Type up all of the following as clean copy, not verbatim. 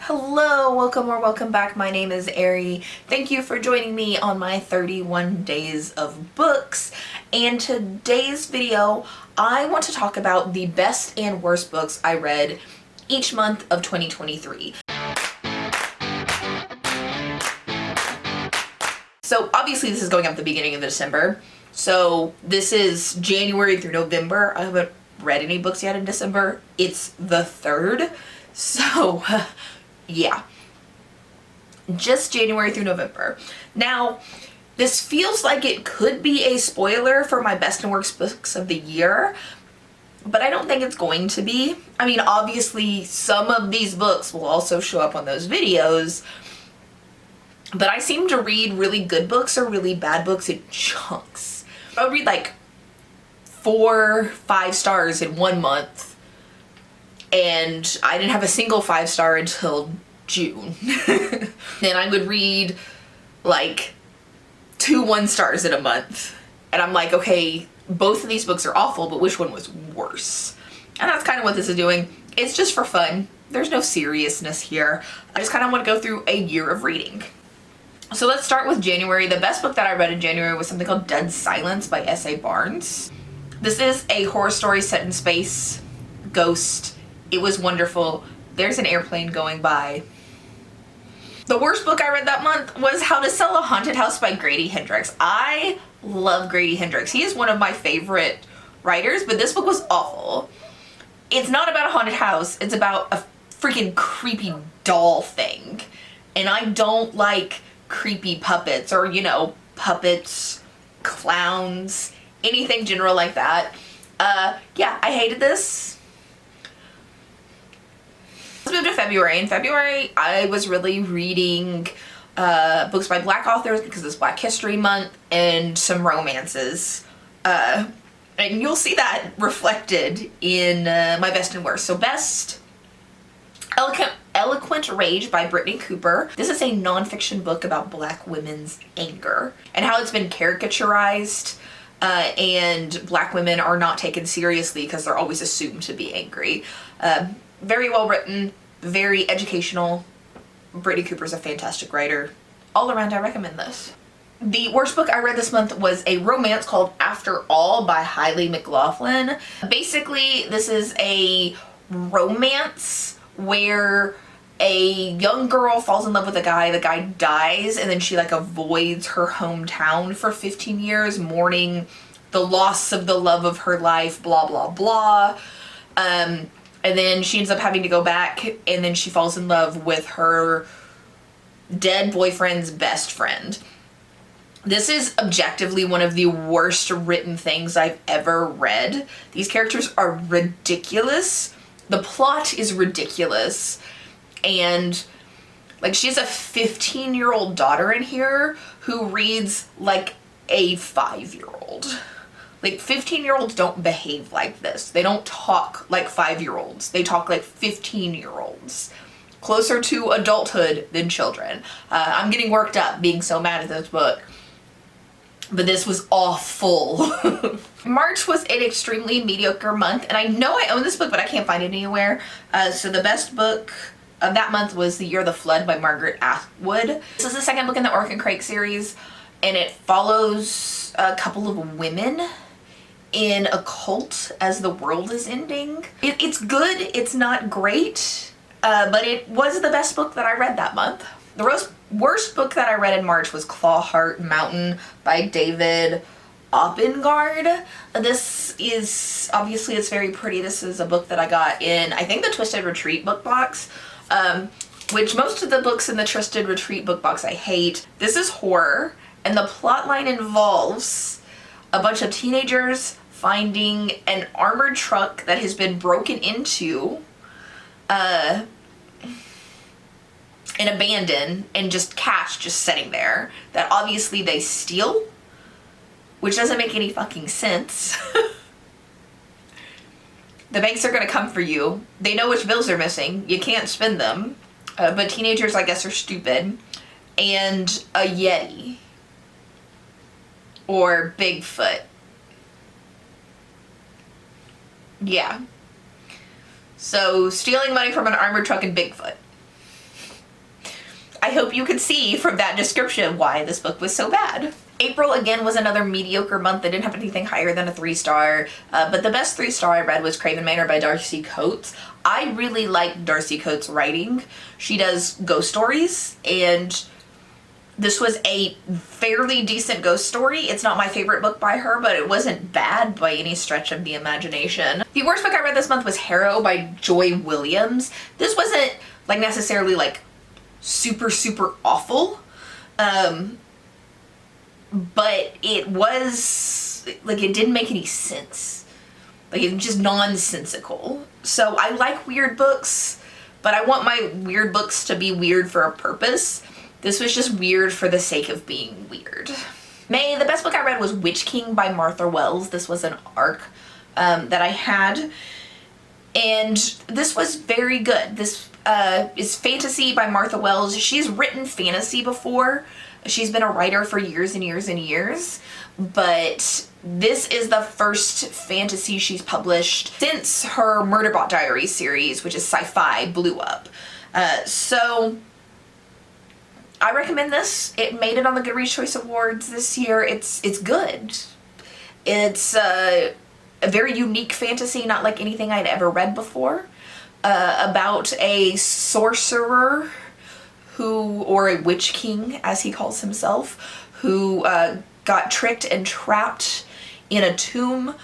Hello, welcome or welcome back. My name is Ari. Thank you for joining me on my 31 days of books. And today's video, I want to talk about the best and worst books I read each month of 2023. So obviously this is going up at the beginning of December. So this is January through November. I haven't read any books yet in December. It's the 3rd. So yeah, just January through November. Now, this feels like it could be a spoiler for my best and worst books of the year, but I don't think it's going to be. I mean, obviously some of these books will also show up on those videos, but I seem to read really good books or really bad books in chunks. I'll read like 4-5 stars in one month, and I didn't have a single 5-star until June. Then I would read like 2 1-stars in a month, and I'm like, okay, both of these books are awful, but which one was worse? And that's kind of what this is doing. It's just for fun. There's no seriousness here. I just kind of want to go through a year of reading. So let's start with January. The best book that I read in January was something called Dead Silence by S.A. Barnes. This is a horror story set in space. Ghost. It was wonderful. There's an airplane going by. The worst book I read that month was How to Sell a Haunted House by Grady Hendrix. I love Grady Hendrix. He is one of my favorite writers, but this book was awful. It's not about a haunted house. It's about a freaking creepy doll thing. And I don't like creepy puppets or, you know, puppets, clowns, anything general like that. Yeah, I hated this. Let's move to February. In February, I was really reading books by Black authors because it's Black History Month, and some romances. And you'll see that reflected in my best and worst. So best, Eloquent Rage by Brittany Cooper. This is a nonfiction book about Black women's anger and how it's been caricaturized, and Black women are not taken seriously because they're always assumed to be angry. Very well written, very educational. Brittany Cooper's a fantastic writer. All around, I recommend this. The worst book I read this month was a romance called After All by Hailey McLaughlin. Basically, this is a romance where a young girl falls in love with a guy, the guy dies, and then she like avoids her hometown for 15 years, mourning the loss of the love of her life, blah, blah, blah. And then she ends up having to go back, and then she falls in love with her dead boyfriend's best friend. This is objectively one of the worst written things I've ever read. These characters are ridiculous. The plot is ridiculous. And like, she has a 15-year-old daughter in here who reads like a 5-year-old. Like, 15-year-olds don't behave like this. They don't talk like 5-year-olds. They talk like 15-year-olds. Closer to adulthood than children. I'm getting worked up being so mad at this book. But this was awful. March was an extremely mediocre month, and I know I own this book, but I can't find it anywhere. So the best book of that month was The Year of the Flood by Margaret Atwood. This is the second book in the Orphan Crake series, and it follows a couple of women in a cult as the world is ending. It's good, it's not great, but it was the best book that I read that month. The worst book that I read in March was Clawheart Mountain by David Oppengard. This is, obviously it's very pretty. This is a book that I got in, I think, the Twisted Retreat book box, which most of the books in the Twisted Retreat book box I hate. This is horror, and the plot line involves a bunch of teenagers finding an armored truck that has been broken into and abandoned, and just cash just sitting there that obviously they steal, which doesn't make any fucking sense. The banks are gonna come for you. They know which bills are missing. You can't spend them. But teenagers, I guess, are stupid. And a Yeti. Or Bigfoot. Yeah. So, stealing money from an armored truck and Bigfoot. hope you could see from that description why this book was so bad. April, again, was another mediocre month. I didn't have anything higher than a 3-star, but the best 3-star I read was Craven Manor by Darcy Coates. I really like Darcy Coates' writing. She does ghost stories, and this was a fairly decent ghost story. It's not my favorite book by her, but it wasn't bad by any stretch of the imagination. The worst book I read this month was Harrow by Joy Williams. This wasn't like necessarily like super awful, but it was like, it didn't make any sense. Like, it's just nonsensical. So I like weird books, but I want my weird books to be weird for a purpose. This was just weird for the sake of being weird. May, the best book I read was Witch King by Martha Wells. This was an arc that I had, and this was very good. This is fantasy by Martha Wells. She's written fantasy before. She's been a writer for years and years and years, but this is the first fantasy she's published since her Murderbot Diaries series, which is sci-fi, blew up. So I recommend this. It made it on the Goodreads Choice Awards this year. It's good. It's a very unique fantasy, not like anything I'd ever read before, about a sorcerer who, or a witch king as he calls himself, who got tricked and trapped in a tomb,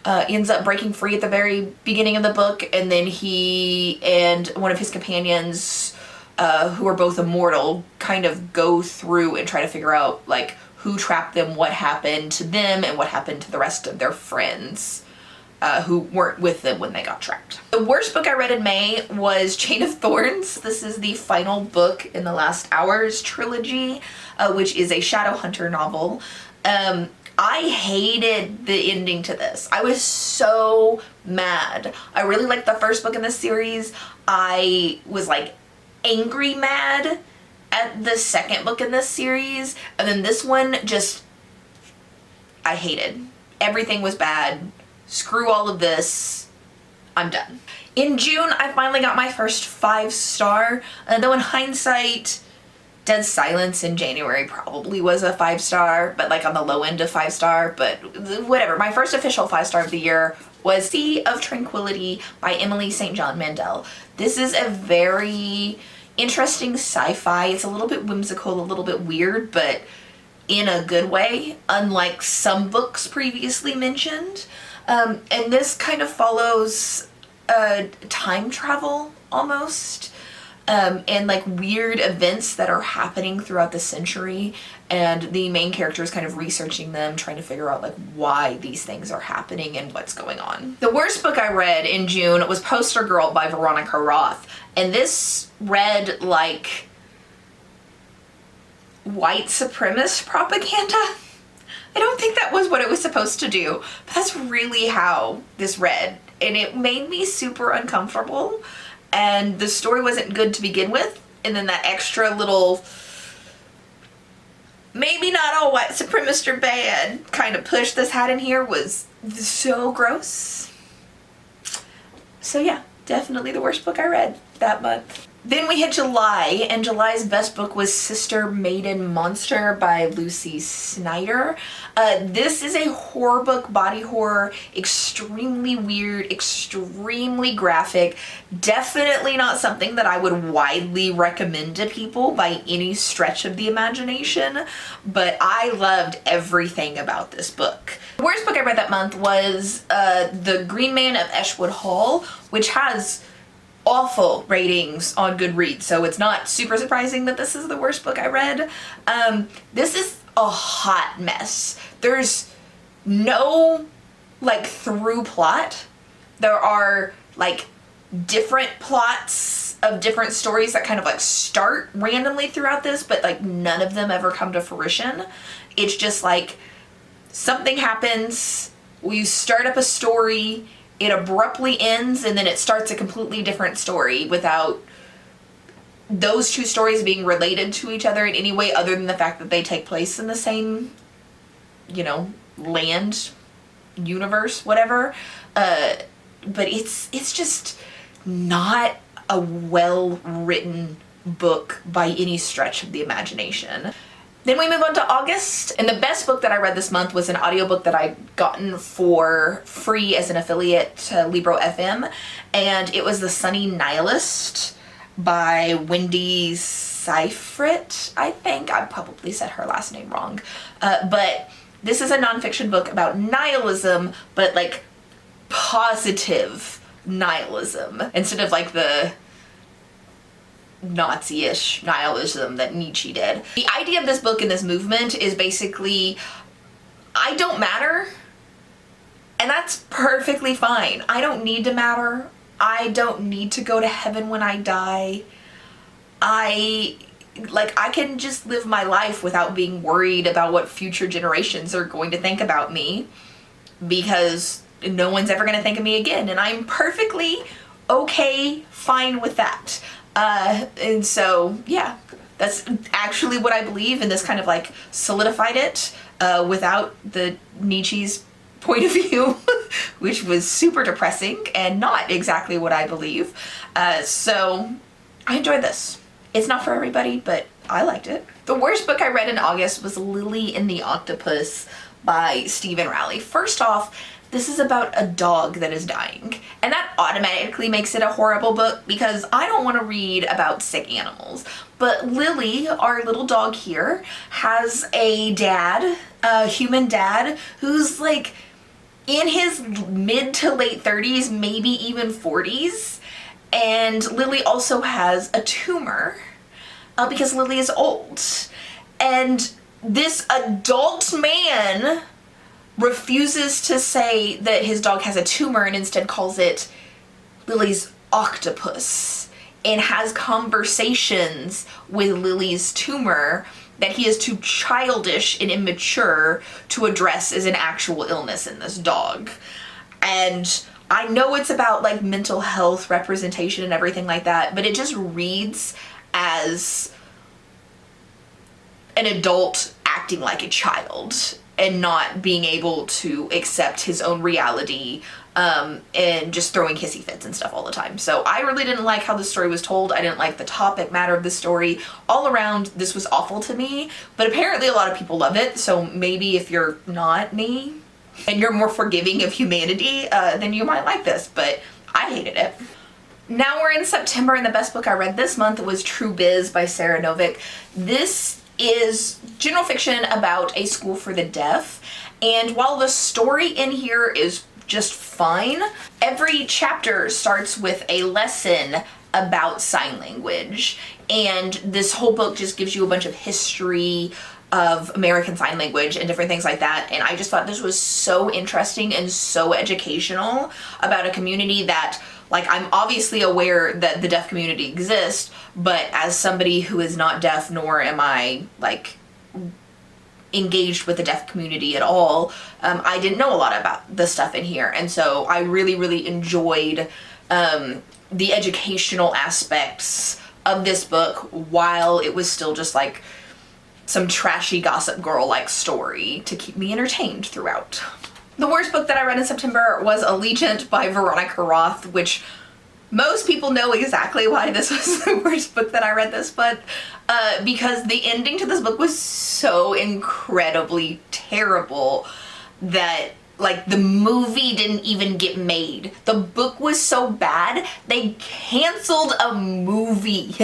ends up breaking free at the very beginning of the book, and then he and one of his companions, who are both immortal, kind of go through and try to figure out like who trapped them, what happened to them, and what happened to the rest of their friends who weren't with them when they got trapped. The worst book I read in May was Chain of Thorns. This is the final book in the Last Hours trilogy, which is a Shadowhunter novel. I hated the ending to this. I was so mad. I really liked the first book in the series. I was like angry mad at the second book in this series, and then this one just, I hated. Everything was bad. Screw all of this. I'm done. In June, I finally got my first 5-star, though in hindsight, Dead Silence in January probably was a 5-star, but like on the low end of 5-star, but whatever. My first official 5-star of the year was Sea of Tranquility by Emily St. John Mandel. This is a very interesting sci-fi. It's a little bit whimsical, a little bit weird, but in a good way, unlike some books previously mentioned. And this kind of follows time travel almost, and like weird events that are happening throughout the century, and the main character is kind of researching them, trying to figure out like why these things are happening and what's going on. The worst book I read in June was Poster Girl by Veronica Roth, and this read like white supremacist propaganda. I don't think that was what it was supposed to do, but that's really how this read, and it made me super uncomfortable, and the story wasn't good to begin with, and then that extra little maybe not all white supremacists are bad kind of push this had in here was so gross. So yeah, definitely the worst book I read that month. Then we hit July, and July's best book was Sister Maiden Monster by Lucy Snyder. This is a horror book, body horror, extremely weird, extremely graphic, definitely not something that I would widely recommend to people by any stretch of the imagination, but I loved everything about this book. The worst book I read that month was The Green Man of Eschwood Hall, which has awful ratings on Goodreads, so it's not super surprising that this is the worst book I read. This is a hot mess. There's no like through plot. There are like different plots of different stories that kind of like start randomly throughout this, but like none of them ever come to fruition. It's just like something happens, we start up a story, it abruptly ends, and then it starts a completely different story without those two stories being related to each other in any way other than the fact that they take place in the same, you know, land, universe, whatever. But it's just not a well-written book by any stretch of the imagination. Then we move on to August, and the best book that I read this month was an audiobook that I'd gotten for free as an affiliate to Libro FM, and it was The Sunny Nihilist by Wendy Seifert, I think. I probably said her last name wrong. But this is a nonfiction book about nihilism, but like positive nihilism, instead of like the Nazi-ish nihilism that Nietzsche did. The idea of this book and this movement is basically, I don't matter, and that's perfectly fine. I don't need to matter. I don't need to go to heaven when I die. I can just live my life without being worried about what future generations are going to think about me, because no one's ever going to think of me again, and I'm perfectly okay, fine with that. And so, yeah, that's actually what I believe, and this kind of like solidified it, without the Nietzsche's point of view, which was super depressing and not exactly what I believe. So I enjoyed this. It's not for everybody, but I liked it. The worst book I read in August was Lily and the Octopus by Stephen Rowley. First off, this is about a dog that is dying, and that automatically makes it a horrible book because I don't want to read about sick animals. But Lily, our little dog here, has a dad, a human dad, who's like in his mid to late 30s, maybe even 40s, and Lily also has a tumor because Lily is old. And this adult man refuses to say that his dog has a tumor and instead calls it Lily's octopus, and has conversations with Lily's tumor that he is too childish and immature to address as an actual illness in this dog. And I know it's about like mental health representation and everything like that, but it just reads as an adult acting like a child and not being able to accept his own reality, and just throwing hissy fits and stuff all the time. So I really didn't like how the story was told. I didn't like the topic matter of the story. All around, this was awful to me, but apparently a lot of people love it, so maybe if you're not me and you're more forgiving of humanity, then you might like this, but I hated it. Now we're in September, and the best book I read this month was True Biz by Sarah Novick. This is general fiction about a school for the deaf, and while the story in here is just fine, every chapter starts with a lesson about sign language, and this whole book just gives you a bunch of history of American Sign Language and different things like that, and I just thought this was so interesting and so educational about a community that, like, I'm obviously aware that the deaf community exists, but as somebody who is not deaf, nor am I, like, engaged with the deaf community at all, I didn't know a lot about the stuff in here, and so I really, really enjoyed the educational aspects of this book while it was still just, like, some trashy Gossip Girl-like story to keep me entertained throughout. The worst book that I read in September was Allegiant by Veronica Roth, which most people know exactly why this was the worst book that I read this month, because the ending to this book was so incredibly terrible that, like, the movie didn't even get made. The book was so bad, they canceled a movie.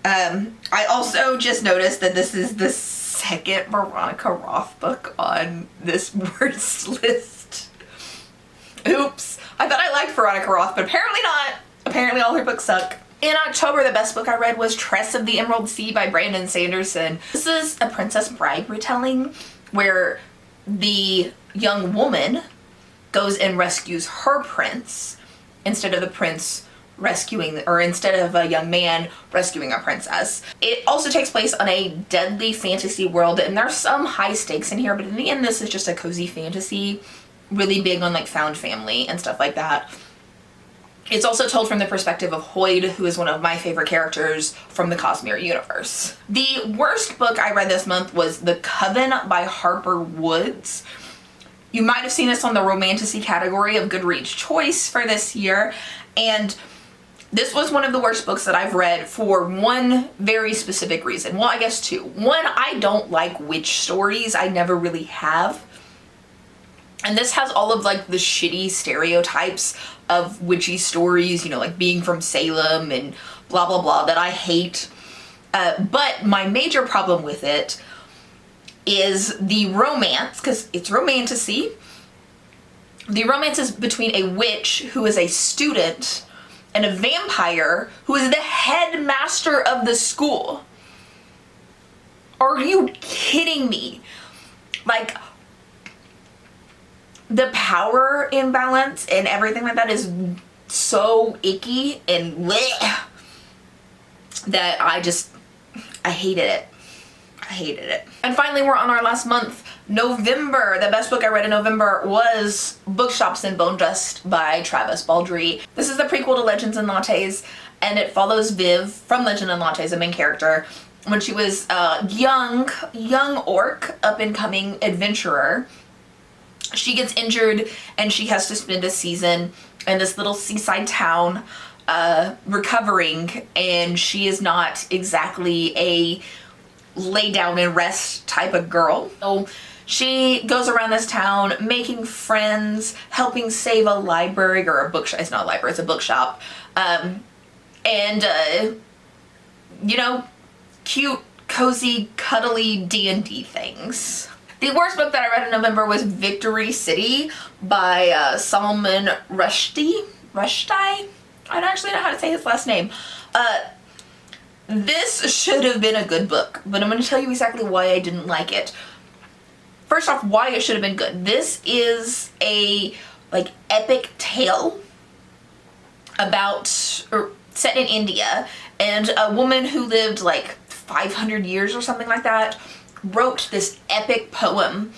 I also just noticed that this is the second Veronica Roth book on this worst list. Oops. I thought I liked Veronica Roth, but apparently not. Apparently all her books suck. In October, the best book I read was Tress of the Emerald Sea by Brandon Sanderson. This is a Princess Bride retelling where the young woman goes and rescues her prince instead of the prince rescuing, or instead of a young man rescuing a princess. It also takes place on a deadly fantasy world, and there's some high stakes in here, but in the end this is just a cozy fantasy, really big on like found family and stuff like that. It's also told from the perspective of Hoyd, who is one of my favorite characters from the Cosmere universe. The worst book I read this month was The Coven by Harper Woods. You might have seen this on the romantasy category of Goodreads Choice for this year, and This was one of the worst books that I've read for one very specific reason. Well, I guess two. One, I don't like witch stories. I never really have. And this has all of like the shitty stereotypes of witchy stories, you know, like being from Salem and blah, blah, blah, that I hate. But my major problem with it is the romance, because it's romantasy. The romance is between a witch who is a student and a vampire who is the headmaster of the school. Are you kidding me? Like, the power imbalance and everything like that is so icky and bleh, that I hated it. I hated it. And finally, we're on our last month, November. The best book I read in November was Bookshops and Bone Dust by Travis Baldree. This is the prequel to Legends and Lattes, and it follows Viv from Legend and Lattes, a main character, when she was a young orc, up-and-coming adventurer. She gets injured and she has to spend a season in this little seaside town recovering, and she is not exactly a lay down and rest type of girl. So she goes around this town making friends, helping save a library, or a bookshop. It's not a library, it's a bookshop. You know, cute, cozy, cuddly D&D things. The worst book that I read in November was Victory City by Salman Rushdie. I don't actually know how to say his last name. This should have been a good book, but I'm going to tell you exactly why I didn't like it. First off, why it should have been good. This is a like epic tale about, or set in India, and a woman who lived like 500 years or something like that wrote this epic poem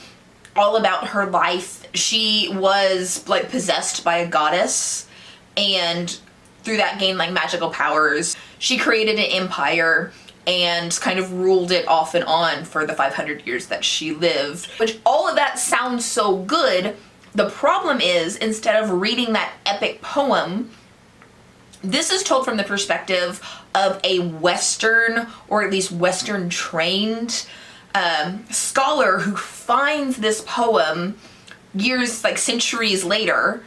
all about her life. She was like possessed by a goddess, and through that gained like magical powers. She created an empire and kind of ruled it off and on for the 500 years that she lived. Which, all of that sounds so good. The problem is, instead of reading that epic poem, this is told from the perspective of a Western, or at least Western trained scholar who finds this poem years, like centuries later,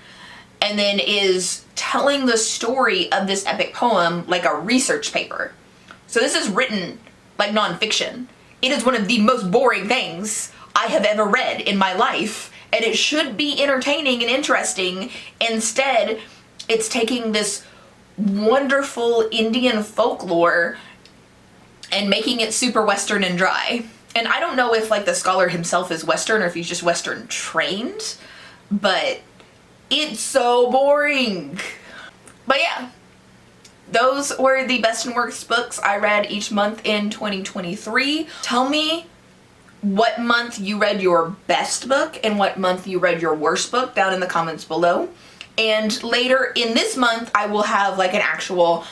and then is telling the story of this epic poem like a research paper. So this is written like nonfiction. It is one of the most boring things I have ever read in my life, and it should be entertaining and interesting. Instead, it's taking this wonderful Indian folklore and making it super Western and dry. And I don't know if like the scholar himself is Western or if he's just Western trained, but it's so boring. But yeah, those were the best and worst books I read each month in 2023. Tell me what month you read your best book and what month you read your worst book down in the comments below. And later in this month, I will have like an actual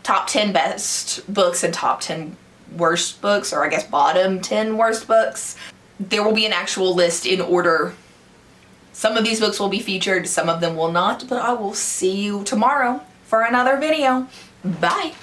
top 10 best books and top 10 worst books, or I guess bottom 10 worst books. There will be an actual list in order. Some of these books will be featured, some of them will not, but I will see you tomorrow for another video. Bye!